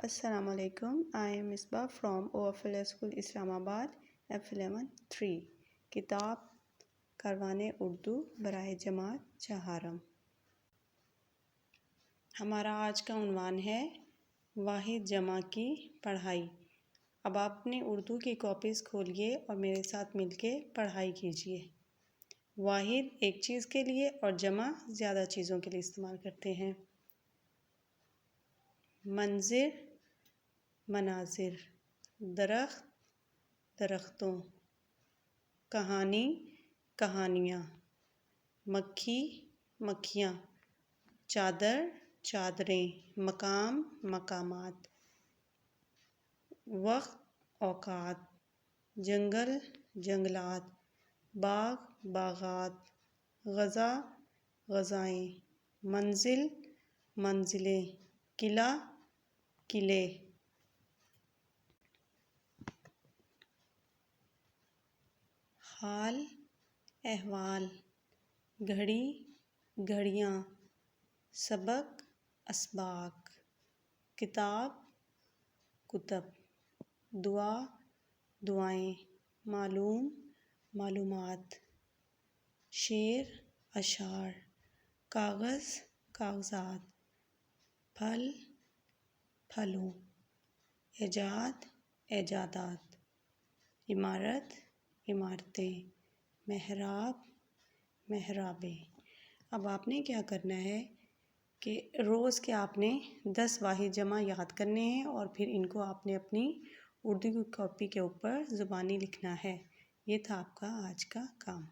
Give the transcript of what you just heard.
Assalamu alaikum. I am Misbah from OFL School Islamabad F11 3. کتاب کاروان اردو برائے جماعت چہارم. ہمارا آج کا عنوان ہے واحد جمع کی پڑھائی. اب آپ اپنی اردو کی کاپیز کھولیے اور میرے ساتھ مل کے پڑھائی کیجیے. واحد ایک چیز کے لیے اور جمع زیادہ چیزوں کے لیے استعمال کرتے ہیں. منظر مناظر، درخت درختوں، کہانی کہانیاں، مکھی مکھیاں، چادر چادریں، مقام مقامات، وقت اوقات، جنگل جنگلات، باغ باغات، غذا غذائیں، منزل منزلیں، قلعہ قلعے. حال احوال، گھڑی گھڑیاں، سبق اسباق، کتاب کتب، دعا دعائیں، معلوم معلومات، شعر اشعار، کاغذ کاغذات، پھل پھلوں، ایجاد ایجادات، عمارت عمارتیں، محراب محرابیں. اب آپ نے کیا کرنا ہے کہ روز کے آپ نے 10 واحد جمع یاد کرنے ہیں اور پھر ان کو آپ نے اپنی اردو کی کاپی کے اوپر زبانی لکھنا ہے. یہ تھا آپ کا آج کا کام.